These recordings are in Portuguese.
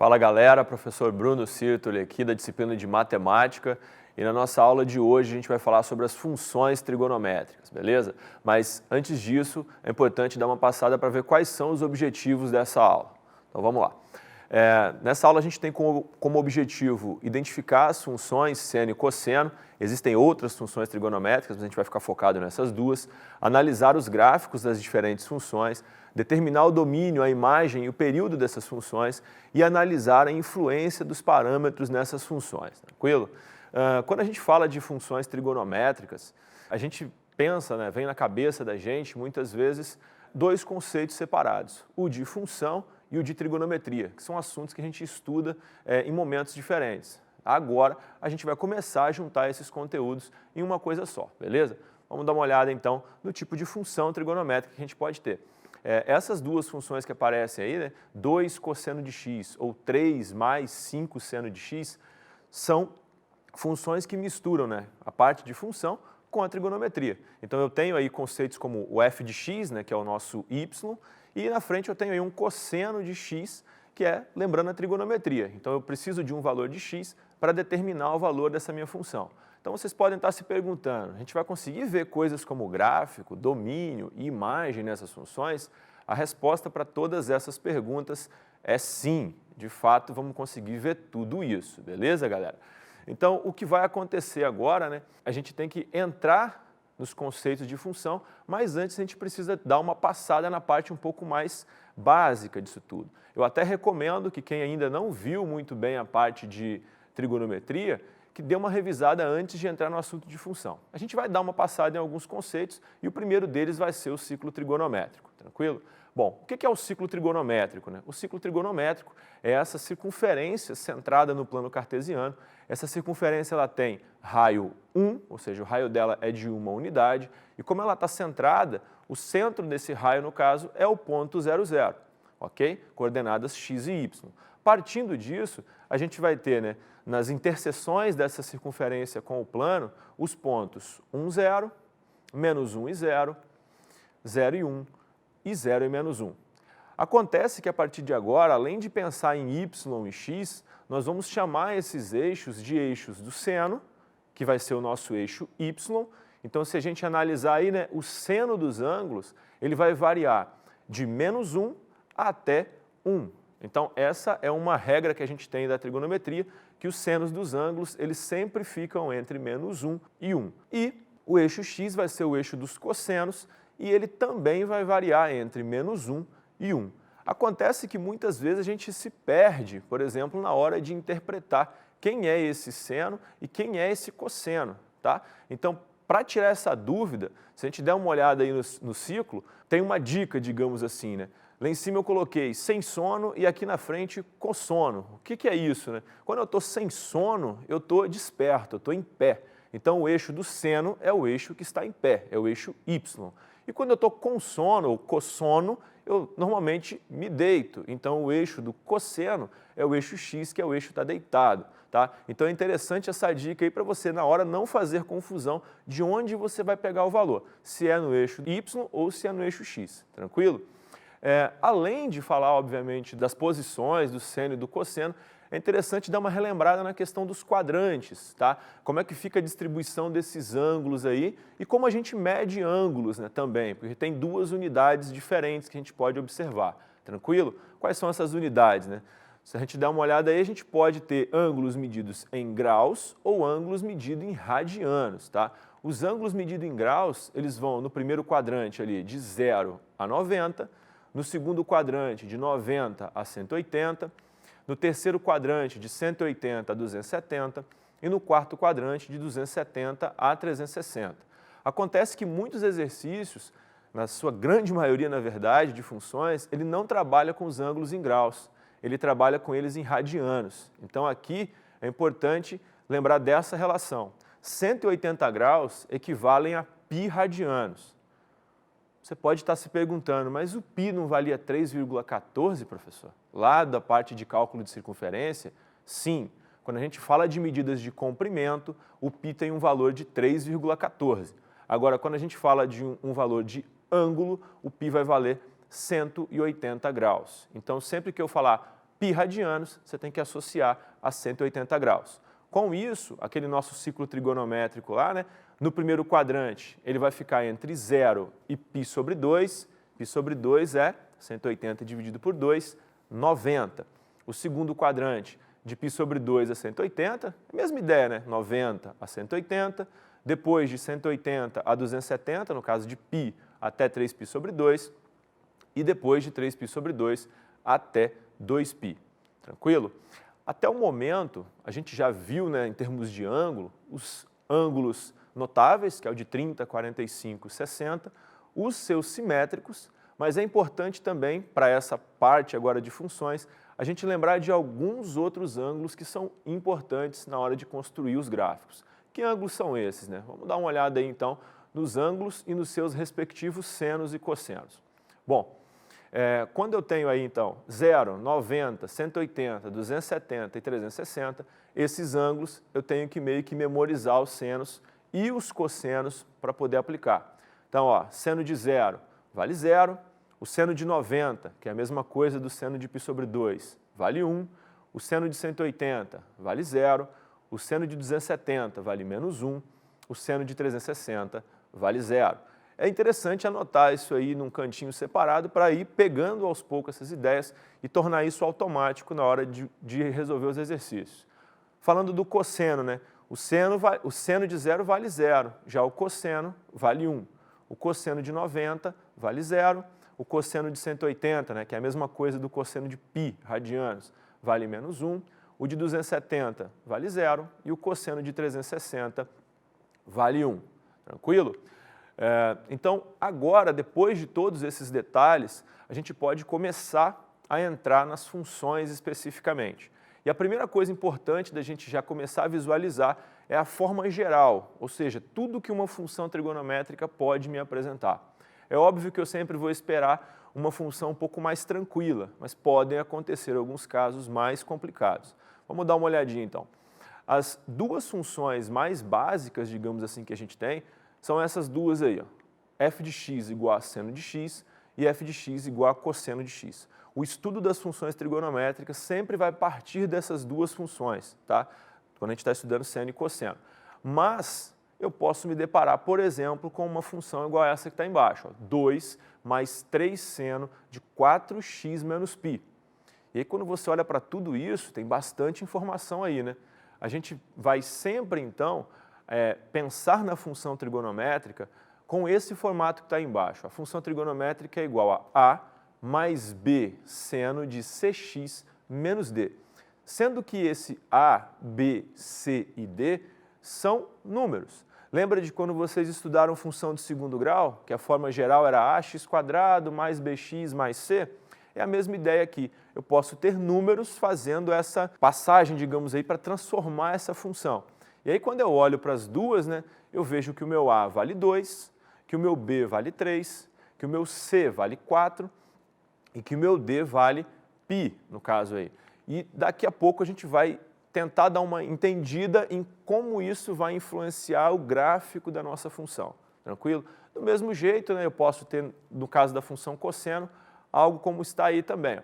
Fala galera, professor Bruno Sirtoli aqui da disciplina de Matemática e na nossa aula de hoje a gente vai falar sobre as funções trigonométricas, beleza? Mas antes disso é importante dar uma passada para ver quais são os objetivos dessa aula. Então vamos lá. Nessa aula a gente tem como objetivo identificar as funções seno e cosseno, existem outras funções trigonométricas, mas a gente vai ficar focado nessas duas, analisar os gráficos das diferentes funções, determinar o domínio, a imagem e o período dessas funções e analisar a influência dos parâmetros nessas funções, tranquilo? Quando a gente fala de funções trigonométricas, a gente pensa, vem na cabeça da gente muitas vezes dois conceitos separados, o de função e o de trigonometria, que são assuntos que a gente estuda em momentos diferentes. Agora, a gente vai começar a juntar esses conteúdos em uma coisa só, beleza? Vamos dar uma olhada, então, no tipo de função trigonométrica que a gente pode ter. Essas duas funções que aparecem aí, 2 cosseno de x ou 3 mais 5 seno de x, são funções que misturam a parte de função com a trigonometria. Então, eu tenho aí conceitos como o f de x, que é o nosso y, e na frente eu tenho aí um cosseno de x, que é, lembrando, a trigonometria. Então, eu preciso de um valor de x para determinar o valor dessa minha função. Então, vocês podem estar se perguntando, a gente vai conseguir ver coisas como gráfico, domínio e imagem nessas funções? A resposta para todas essas perguntas é sim. De fato, vamos conseguir ver tudo isso, beleza, galera? Então, o que vai acontecer agora, a gente tem que entrar nos conceitos de função, mas antes a gente precisa dar uma passada na parte um pouco mais básica disso tudo. Eu até recomendo que quem ainda não viu muito bem a parte de trigonometria, que dê uma revisada antes de entrar no assunto de função. A gente vai dar uma passada em alguns conceitos e o primeiro deles vai ser o ciclo trigonométrico, tranquilo? Bom, o que é o ciclo trigonométrico? O ciclo trigonométrico é essa circunferência centrada no plano cartesiano. Essa circunferência ela tem raio 1, ou seja, o raio dela é de uma unidade, e como ela está centrada, o centro desse raio, no caso, é o ponto 0, 0, ok? Coordenadas x e y. Partindo disso, a gente vai ter, nas interseções dessa circunferência com o plano, os pontos 1, 0, menos 1 e 0, 0 e 1, e 0 e menos 1. Acontece que a partir de agora, além de pensar em y e x, nós vamos chamar esses eixos de eixos do seno, que vai ser o nosso eixo y. Então, se a gente analisar aí, o seno dos ângulos, ele vai variar de menos 1 até 1. Então, essa é uma regra que a gente tem da trigonometria, que os senos dos ângulos, eles sempre ficam entre menos 1 e 1. E o eixo x vai ser o eixo dos cossenos, e ele também vai variar entre menos 1 e 1. Acontece que muitas vezes a gente se perde, por exemplo, na hora de interpretar quem é esse seno e quem é esse cosseno, tá? Então, para tirar essa dúvida, se a gente der uma olhada aí no ciclo, tem uma dica, digamos assim, Lá em cima eu coloquei sem sono e aqui na frente cossono. O que é isso? Quando eu estou sem sono, eu estou desperto, eu estou em pé. Então, o eixo do seno é o eixo que está em pé, é o eixo y. E quando eu estou com sono ou cossono, eu normalmente me deito. Então, o eixo do cosseno é o eixo x, que é o eixo que está deitado. Tá? Então, é interessante essa dica aí para você, na hora, não fazer confusão de onde você vai pegar o valor, se é no eixo y ou se é no eixo x. Tranquilo? Além de falar, obviamente, das posições do seno e do cosseno, é interessante dar uma relembrada na questão dos quadrantes, tá? Como é que fica a distribuição desses ângulos aí e como a gente mede ângulos também, porque tem duas unidades diferentes que a gente pode observar, tranquilo? Quais são essas unidades? Se a gente der uma olhada aí, a gente pode ter ângulos medidos em graus ou ângulos medidos em radianos, tá? Os ângulos medidos em graus, eles vão no primeiro quadrante ali de 0 a 90, no segundo quadrante de 90 a 180, no terceiro quadrante de 180 a 270 e no quarto quadrante de 270 a 360. Acontece que muitos exercícios, na sua grande maioria, na verdade, de funções, ele não trabalha com os ângulos em graus, ele trabalha com eles em radianos. Então, aqui é importante lembrar dessa relação. 180 graus equivalem a π radianos. Você pode estar se perguntando, mas o π não valia 3,14, professor? Lá da parte de cálculo de circunferência? Sim, quando a gente fala de medidas de comprimento, o π tem um valor de 3,14. Agora, quando a gente fala de um valor de ângulo, o π vai valer 180 graus. Então, sempre que eu falar π radianos, você tem que associar a 180 graus. Com isso, aquele nosso ciclo trigonométrico lá, né, no primeiro quadrante, ele vai ficar entre 0 e π sobre 2. Π sobre 2 é 180 dividido por 2, 90. O segundo quadrante, de π sobre 2 a 180, a mesma ideia, né? 90 a 180. Depois de 180 a 270, no caso de π até 3π sobre 2. E depois de 3π sobre 2 até 2π. Tranquilo? Até o momento, a gente já viu, né, em termos de ângulo, os ângulos notáveis, que é o de 30, 45 e 60, os seus simétricos, mas é importante também, para essa parte agora de funções, a gente lembrar de alguns outros ângulos que são importantes na hora de construir os gráficos. Que ângulos são esses, né? Vamos dar uma olhada aí, então, nos ângulos e nos seus respectivos senos e cossenos. Bom, quando eu tenho aí, então, 0, 90, 180, 270 e 360, esses ângulos eu tenho que meio que memorizar os senos e os cossenos para poder aplicar. Então, ó, seno de 0 vale 0, o seno de 90, que é a mesma coisa do seno de π sobre 2, vale 1, o seno de 180 vale 0, o seno de 270 vale menos 1, o seno de 360 vale 0. É interessante anotar isso aí num cantinho separado para ir pegando aos poucos essas ideias e tornar isso automático na hora de resolver os exercícios. Falando do cosseno, né? O seno de 0 vale 0, já o cosseno vale 1. O cosseno de 90 vale 0, o cosseno de 180, né, que é a mesma coisa do cosseno de π radianos, vale menos 1, o de 270 vale 0 e o cosseno de 360 vale 1. Tranquilo? Então, agora, depois de todos esses detalhes, a gente pode começar a entrar nas funções especificamente. E a primeira coisa importante da gente já começar a visualizar é a forma geral, ou seja, tudo que uma função trigonométrica pode me apresentar. É óbvio que eu sempre vou esperar uma função um pouco mais tranquila, mas podem acontecer alguns casos mais complicados. Vamos dar uma olhadinha então. As duas funções mais básicas, digamos assim, que a gente tem, são essas duas aí, ó. F de x igual a seno de x e f de x igual a cosseno de x. O estudo das funções trigonométricas sempre vai partir dessas duas funções, tá? Quando a gente está estudando seno e cosseno. Mas eu posso me deparar, por exemplo, com uma função igual a essa que está embaixo, ó, 2 mais 3 seno de 4x menos π. E aí, quando você olha para tudo isso, tem bastante informação aí, né? A gente vai sempre, então, pensar na função trigonométrica com esse formato que está aí embaixo. A função trigonométrica é igual a mais b seno de cx menos d. Sendo que esse a, b, c e d são números. Lembra de quando vocês estudaram função de segundo grau, que a forma geral era ax² mais bx mais c? É a mesma ideia aqui. Eu posso ter números fazendo essa passagem, digamos aí, para transformar essa função. E aí, quando eu olho para as duas, né, eu vejo que o meu a vale 2, que o meu b vale 3, que o meu c vale 4 e que o meu d vale π, no caso aí. E daqui a pouco a gente vai tentar dar uma entendida em como isso vai influenciar o gráfico da nossa função. Tranquilo? Do mesmo jeito, né, eu posso ter, no caso da função cosseno, algo como está aí também.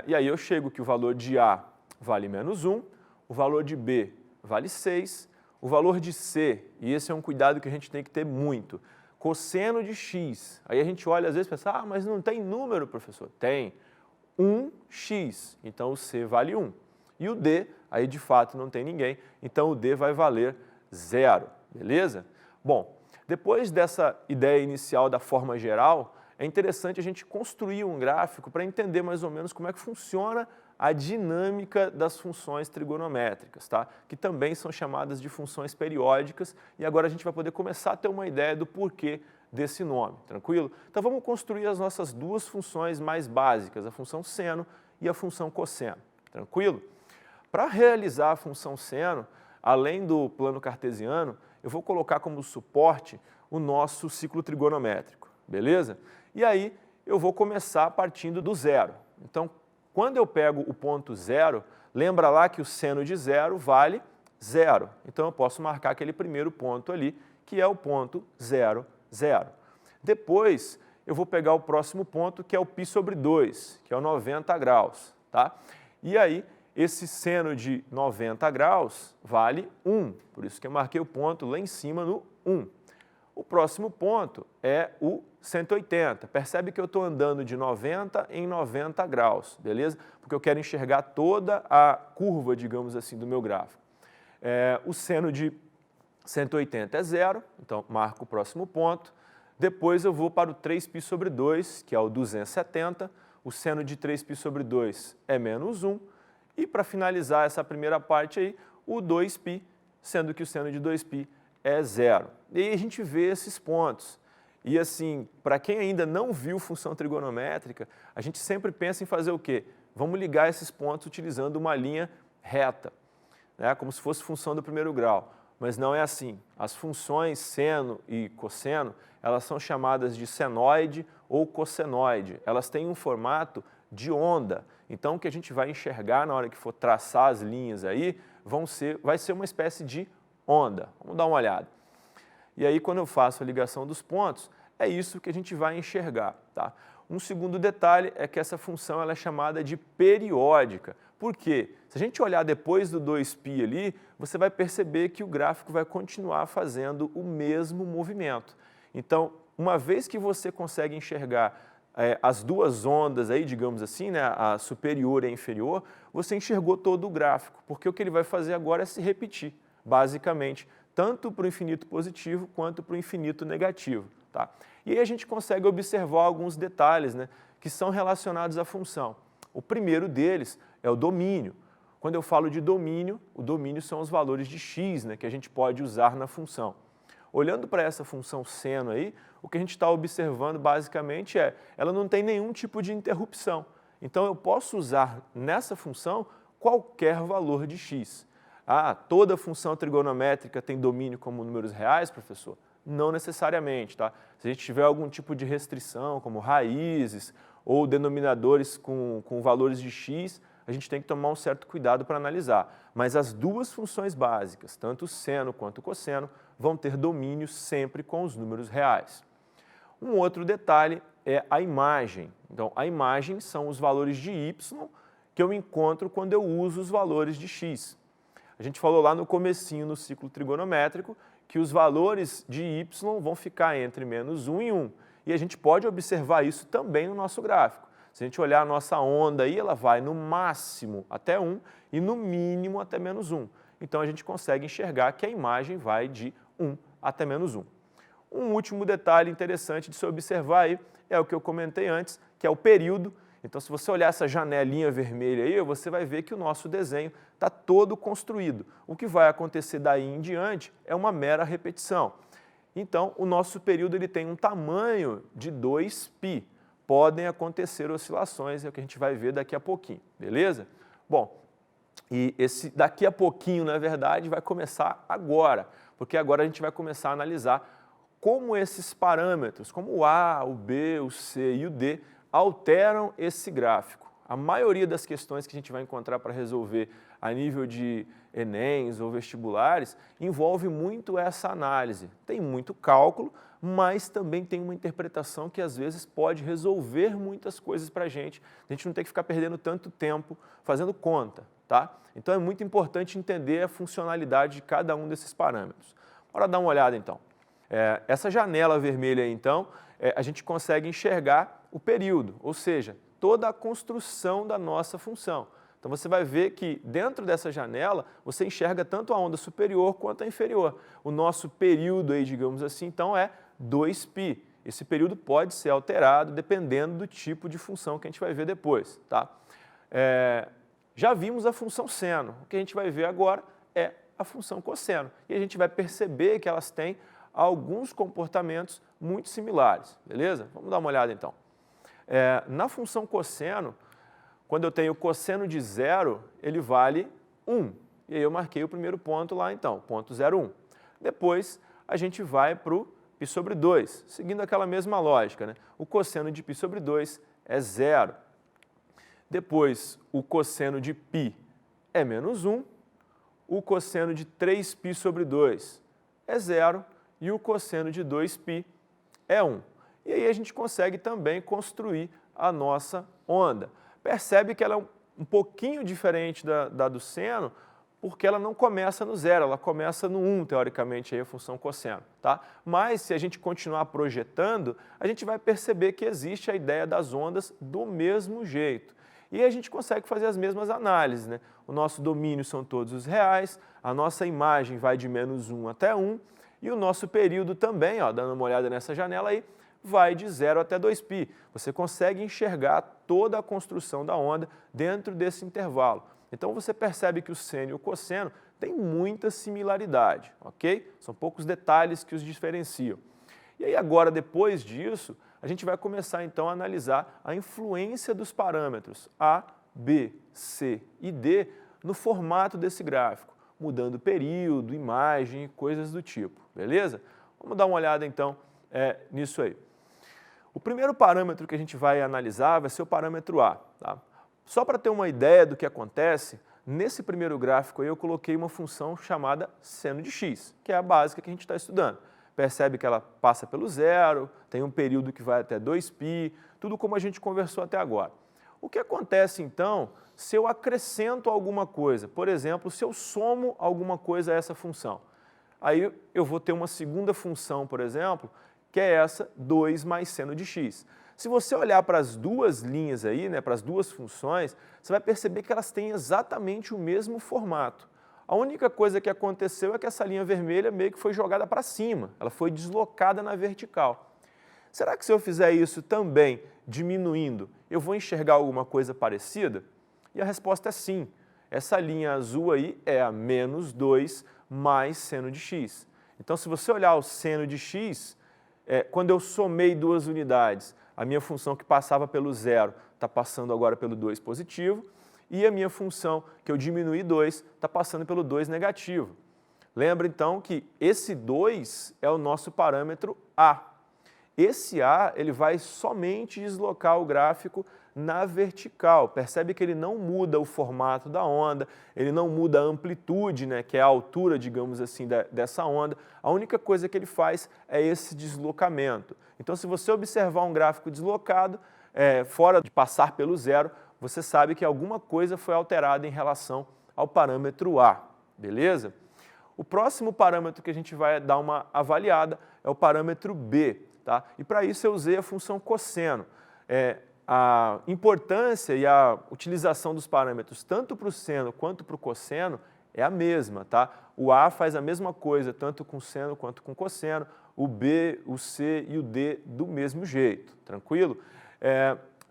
E aí eu chego que o valor de a vale menos 1, o valor de b vale 6, o valor de c, e esse é um cuidado que a gente tem que ter muito, cosseno de x. Aí a gente olha às vezes e pensa, mas não tem número, professor. Tem 1x, então o c vale 1. E o d, aí de fato não tem ninguém, então o d vai valer 0, beleza? Bom, depois dessa ideia inicial da forma geral, é interessante a gente construir um gráfico para entender mais ou menos como é que funciona a dinâmica das funções trigonométricas, tá? Que também são chamadas de funções periódicas, e agora a gente vai poder começar a ter uma ideia do porquê desse nome, tranquilo? Então vamos construir as nossas duas funções mais básicas, a função seno e a função cosseno, tranquilo? Para realizar a função seno, além do plano cartesiano, eu vou colocar como suporte o nosso ciclo trigonométrico, beleza? E aí eu vou começar partindo do zero. Então, quando eu pego o ponto zero, lembra lá que o seno de zero vale 0. Então eu posso marcar aquele primeiro ponto ali, que é o ponto 0, 0. Depois eu vou pegar o próximo ponto, que é o π sobre 2, que é o 90 graus. tá? E aí, esse seno de 90 graus vale 1, por isso que eu marquei o ponto lá em cima no 1. O próximo ponto é o 180. Percebe que eu estou andando de 90 em 90 graus, beleza? Porque eu quero enxergar toda a curva, digamos assim, do meu gráfico. O seno de 180 é 0, então marco o próximo ponto. Depois eu vou para o 3π sobre 2, que é o 270. O seno de 3π sobre 2 é menos 1. E para finalizar essa primeira parte aí, o 2π, sendo que o seno de 2π é 0. E aí a gente vê esses pontos. E assim, para quem ainda não viu função trigonométrica, a gente sempre pensa em fazer o quê? Vamos ligar esses pontos utilizando uma linha reta, né? Como se fosse função do primeiro grau. Mas não é assim. As funções seno e cosseno, elas são chamadas de senoide ou cossenoide. Elas têm um formato de onda. Então, o que a gente vai enxergar na hora que for traçar as linhas aí, vai ser uma espécie de onda. Vamos dar uma olhada. E aí, quando eu faço a ligação dos pontos, é isso que a gente vai enxergar, tá? Um segundo detalhe é que essa função ela é chamada de periódica. Por quê? Se a gente olhar depois do 2π ali, você vai perceber que o gráfico vai continuar fazendo o mesmo movimento. Então, uma vez que você consegue enxergar as duas ondas aí, digamos assim, né, a superior e a inferior, você enxergou todo o gráfico, porque o que ele vai fazer agora é se repetir, basicamente, tanto para o infinito positivo quanto para o infinito negativo, tá? E aí a gente consegue observar alguns detalhes, né, que são relacionados à função. O primeiro deles é o domínio. Quando eu falo de domínio, o domínio são os valores de x, né, que a gente pode usar na função. Olhando para essa função seno aí, o que a gente está observando basicamente ela não tem nenhum tipo de interrupção. Então eu posso usar nessa função qualquer valor de x. Ah, toda função trigonométrica tem domínio como números reais, professor? Não necessariamente, tá? Se a gente tiver algum tipo de restrição, como raízes ou denominadores com valores de x, a gente tem que tomar um certo cuidado para analisar. Mas as duas funções básicas, tanto o seno quanto o cosseno, vão ter domínio sempre com os números reais. Um outro detalhe é a imagem. Então, a imagem são os valores de y que eu encontro quando eu uso os valores de x. A gente falou lá no comecinho, no ciclo trigonométrico, que os valores de y vão ficar entre menos 1 e 1. E a gente pode observar isso também no nosso gráfico. Se a gente olhar a nossa onda aí, ela vai no máximo até 1 e no mínimo até menos 1. Então, a gente consegue enxergar que a imagem vai de 1 até menos 1. Um último detalhe interessante de se observar aí é o que eu comentei antes, que é o período. Então, se você olhar essa janelinha vermelha aí, você vai ver que o nosso desenho está todo construído. O que vai acontecer daí em diante é uma mera repetição. Então, o nosso período ele tem um tamanho de 2π. Podem acontecer oscilações, é o que a gente vai ver daqui a pouquinho, beleza? Bom, e esse daqui a pouquinho, na verdade, vai começar agora, porque agora a gente vai começar a analisar como esses parâmetros, como o A, o B, o C e o D, alteram esse gráfico. A maioria das questões que a gente vai encontrar para resolver a nível de Enems ou vestibulares envolve muito essa análise. Tem muito cálculo, mas também tem uma interpretação que às vezes pode resolver muitas coisas para a gente não tem que ficar perdendo tanto tempo fazendo conta, tá? Então é muito importante entender a funcionalidade de cada um desses parâmetros. Bora dar uma olhada então. Essa janela vermelha aí, então, a gente consegue enxergar o período, ou seja, toda a construção da nossa função. Então você vai ver que dentro dessa janela você enxerga tanto a onda superior quanto a inferior. O nosso período aí, digamos assim, então é 2π. Esse período pode ser alterado dependendo do tipo de função que a gente vai ver depois, tá? Já vimos a função seno. O que a gente vai ver agora é a função cosseno. E a gente vai perceber que elas têm alguns comportamentos muito similares, beleza? Vamos dar uma olhada então. Na função cosseno, quando eu tenho cosseno de 0, ele vale 1. E aí eu marquei o primeiro ponto lá então, ponto 0,1. Depois a gente vai para o π sobre 2, seguindo aquela mesma lógica, né? O cosseno de π sobre 2 é 0. Depois o cosseno de π é menos 1. O cosseno de 3π sobre 2 é 0. E o cosseno de 2π é 1. E aí a gente consegue também construir a nossa onda. Percebe que ela é um pouquinho diferente da do seno, porque ela não começa no zero, ela começa no 1, teoricamente, aí a função cosseno, tá? Mas se a gente continuar projetando, a gente vai perceber que existe a ideia das ondas do mesmo jeito. E a gente consegue fazer as mesmas análises, né? O nosso domínio são todos os reais, a nossa imagem vai de -1 até 1, e o nosso período também, ó, dando uma olhada nessa janela aí, vai de 0 até 2π. Você consegue enxergar toda a construção da onda dentro desse intervalo. Então você percebe que o seno e o cosseno têm muita similaridade, ok? São poucos detalhes que os diferenciam. E aí agora, depois disso, a gente vai começar então a analisar a influência dos parâmetros A, B, C e D no formato desse gráfico, mudando período, imagem e coisas do tipo, beleza? Vamos dar uma olhada então nisso aí. O primeiro parâmetro que a gente vai analisar vai ser o parâmetro A, tá? Só para ter uma ideia do que acontece, nesse primeiro gráfico aí eu coloquei uma função chamada seno de x, que é a básica que a gente está estudando. Percebe que ela passa pelo zero, tem um período que vai até 2π, tudo como a gente conversou até agora. O que acontece então se eu acrescento alguma coisa? Por exemplo, se eu somo alguma coisa a essa função. Aí eu vou ter uma segunda função, por exemplo, que é essa 2 mais seno de x. Se você olhar para as duas linhas aí, né, para as duas funções, você vai perceber que elas têm exatamente o mesmo formato. A única coisa que aconteceu é que essa linha vermelha meio que foi jogada para cima, ela foi deslocada na vertical. Será que se eu fizer isso também diminuindo, eu vou enxergar alguma coisa parecida? E a resposta é sim. Essa linha azul aí é a -2 mais seno de x. Então, se você olhar o seno de x, quando eu somei duas unidades, a minha função que passava pelo zero está passando agora pelo 2 positivo, e a minha função que eu diminuí 2 está passando pelo 2 negativo. Lembra então que esse 2 é o nosso parâmetro A. Esse A ele vai somente deslocar o gráfico na vertical. Percebe que ele não muda o formato da onda, ele não muda a amplitude, né, que é a altura, digamos assim, dessa onda. A única coisa que ele faz é esse deslocamento. Então, se você observar um gráfico deslocado, fora de passar pelo zero, você sabe que alguma coisa foi alterada em relação ao parâmetro A, beleza? O próximo parâmetro que a gente vai dar uma avaliada é o parâmetro B, tá? E para isso eu usei a função cosseno. A importância e a utilização dos parâmetros tanto para o seno quanto para o cosseno é a mesma, tá? O A faz a mesma coisa tanto com seno quanto com cosseno, o B, o C e o D do mesmo jeito, tranquilo?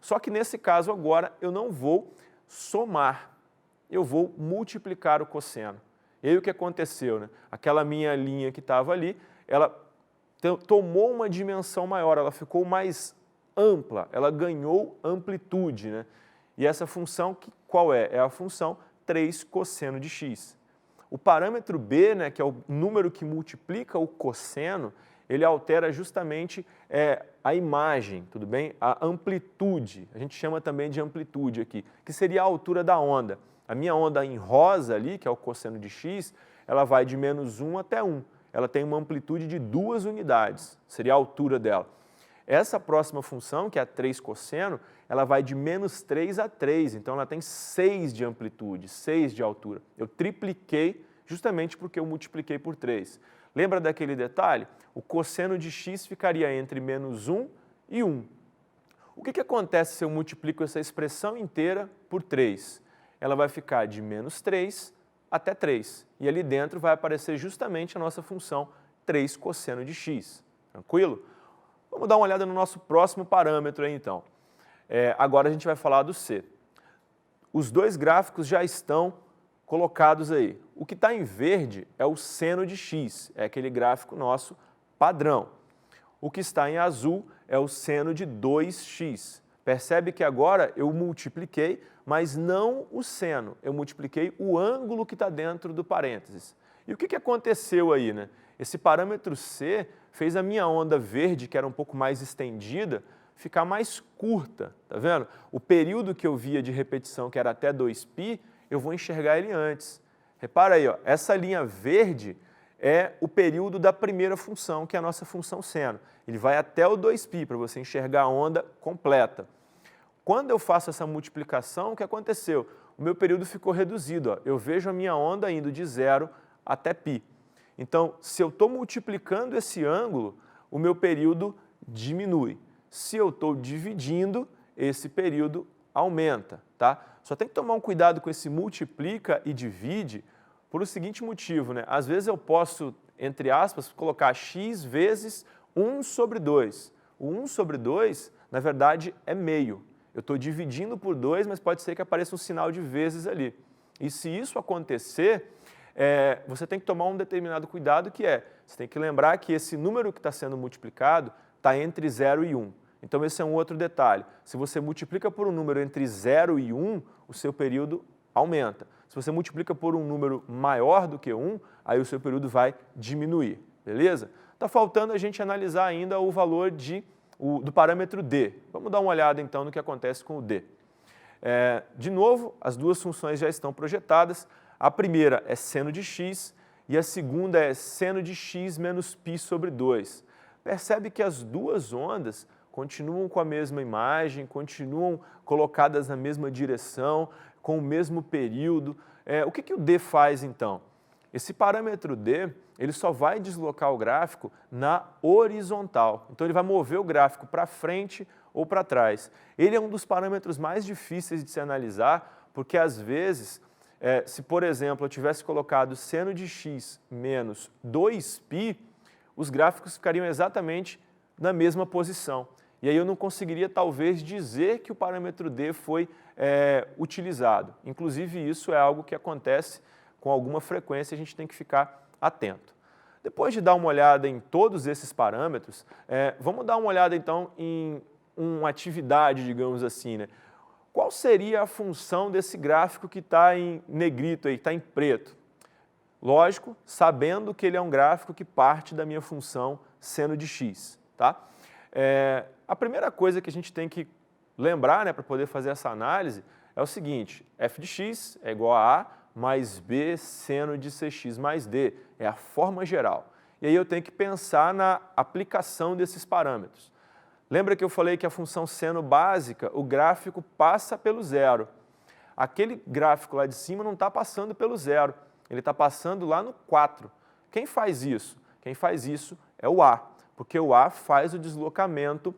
Só que nesse caso agora eu não vou somar, eu vou multiplicar o cosseno. E aí o que aconteceu, né? Aquela minha linha que estava ali, ela tomou uma dimensão maior, ela ficou mais ampla, ela ganhou amplitude, né? E essa função, qual é? É a função 3 cosseno de x. O parâmetro B, né, que é o número que multiplica o cosseno, ele altera justamente a imagem, tudo bem? A amplitude, a gente chama também de amplitude aqui, que seria a altura da onda. A minha onda em rosa ali, que é o cosseno de x, ela vai de -1 até 1. Ela tem uma amplitude de 2 unidades, seria a altura dela. Essa próxima função, que é a 3 cosseno, ela vai de -3 a 3, então ela tem 6 de amplitude, 6 de altura. Eu tripliquei justamente porque eu multipliquei por 3. Lembra daquele detalhe? O cosseno de x ficaria entre -1 e 1. O que acontece se eu multiplico essa expressão inteira por 3? Ela vai ficar de -3 até 3. E ali dentro vai aparecer justamente a nossa função 3 cosseno de x. Tranquilo? Vamos dar uma olhada no nosso próximo parâmetro aí, então. Agora a gente vai falar do C. Os dois gráficos já estão colocados aí. O que está em verde é o seno de x, é aquele gráfico nosso padrão. O que está em azul é o seno de 2x. Percebe que agora eu multipliquei, mas não o seno, eu multipliquei o ângulo que está dentro do parênteses. E o que aconteceu aí, né? Esse parâmetro C fez a minha onda verde, que era um pouco mais estendida, ficar mais curta, tá vendo? O período que eu via de repetição, que era até 2π, eu vou enxergar ele antes. Repara aí, ó, essa linha verde é o período da primeira função, que é a nossa função seno. Ele vai até o 2π, para você enxergar a onda completa. Quando eu faço essa multiplicação, o que aconteceu? O meu período ficou reduzido. Ó. Eu vejo a minha onda indo de 0 até π. Então, se eu estou multiplicando esse ângulo, o meu período diminui. Se eu estou dividindo, esse período aumenta. Tá? Só tem que tomar um cuidado com esse multiplica e divide por o seguinte motivo, né? Às vezes eu posso, entre aspas, colocar x vezes 1 sobre 2. O 1 sobre 2, na verdade, é meio. Eu estou dividindo por 2, mas pode ser que apareça um sinal de vezes ali. E se isso acontecer, você tem que tomar um determinado cuidado que você tem que lembrar que esse número que está sendo multiplicado está entre 0 e 1. Então esse é um outro detalhe. Se você multiplica por um número entre 0 e 1, o seu período aumenta. Se você multiplica por um número maior do que 1, aí o seu período vai diminuir, beleza? Está faltando a gente analisar ainda o valor do parâmetro d. Vamos dar uma olhada então no que acontece com o d. De novo, as duas funções já estão projetadas. A primeira é seno de x e a segunda é seno de x menos π sobre 2. Percebe que as duas ondas continuam com a mesma imagem, continuam colocadas na mesma direção, com o mesmo período. O que o d faz então? Esse parâmetro d, ele só vai deslocar o gráfico na horizontal. Então ele vai mover o gráfico para frente ou para trás. Ele é um dos parâmetros mais difíceis de se analisar, porque às vezes, se por exemplo eu tivesse colocado seno de x menos 2π, os gráficos ficariam exatamente na mesma posição. E aí eu não conseguiria talvez dizer que o parâmetro d foi utilizado. Inclusive isso é algo que acontece com alguma frequência, a gente tem que ficar atento. Depois de dar uma olhada em todos esses parâmetros, vamos dar uma olhada então em uma atividade, digamos assim, né? Qual seria a função desse gráfico que está em negrito, está em preto? Lógico, sabendo que ele é um gráfico que parte da minha função seno de x. Tá? A primeira coisa que a gente tem que lembrar, né, para poder fazer essa análise é o seguinte: f de x é igual a a mais b seno de cx mais d. É a forma geral. E aí eu tenho que pensar na aplicação desses parâmetros. Lembra que eu falei que a função seno básica, o gráfico passa pelo zero. Aquele gráfico lá de cima não está passando pelo zero, ele está passando lá no 4. Quem faz isso? Quem faz isso é o a, porque o a faz o deslocamento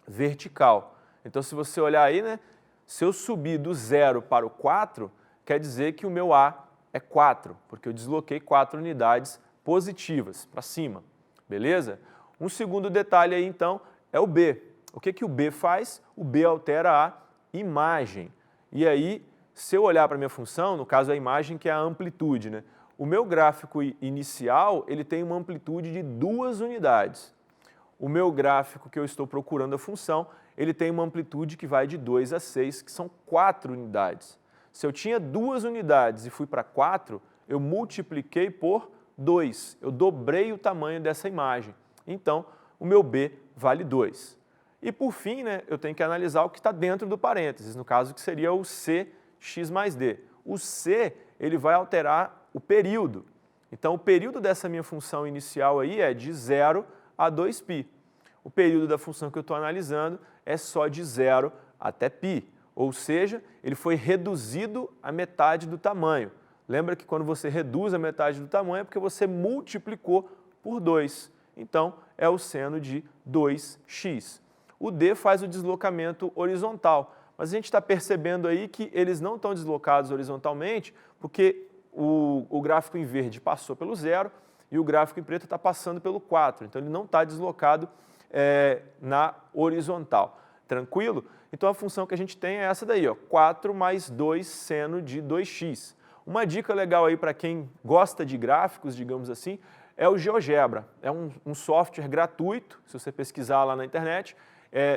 vertical. Então, se você olhar aí, né, se eu subir do 0 para o 4, quer dizer que o meu a é 4, porque eu desloquei 4 unidades positivas para cima, beleza? Um segundo detalhe aí, então, é o b. O que o b faz? O b altera a imagem. E aí, se eu olhar para a minha função, no caso a imagem que é a amplitude, né? O meu gráfico inicial, ele tem uma amplitude de 2 unidades. O meu gráfico que eu estou procurando a função, ele tem uma amplitude que vai de 2 a 6, que são 4 unidades. Se eu tinha 2 unidades e fui para 4, eu multipliquei por 2. Eu dobrei o tamanho dessa imagem. Então, o meu b vale 2. E por fim, né, eu tenho que analisar o que está dentro do parênteses, no caso que seria o cx mais d. O c, ele vai alterar o período. Então, o período dessa minha função inicial aí é de 0 a 2π. O período da função que eu estou analisando é só de 0 até π, ou seja, ele foi reduzido à metade do tamanho. Lembra que quando você reduz a metade do tamanho é porque você multiplicou por 2. Então, é o seno de 2x. O d faz o deslocamento horizontal, mas a gente está percebendo aí que eles não estão deslocados horizontalmente porque o gráfico em verde passou pelo 0 e o gráfico em preto está passando pelo 4. Então, ele não está deslocado na horizontal. Tranquilo? Então, a função que a gente tem é essa daí, ó, 4 mais 2 seno de 2x. Uma dica legal aí para quem gosta de gráficos, digamos assim, é o GeoGebra. É um software gratuito, se você pesquisar lá na internet.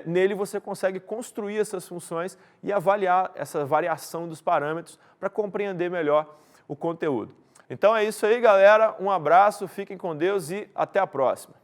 Nele você consegue construir essas funções e avaliar essa variação dos parâmetros para compreender melhor o conteúdo. Então é isso aí, galera. Um abraço, fiquem com Deus e até a próxima.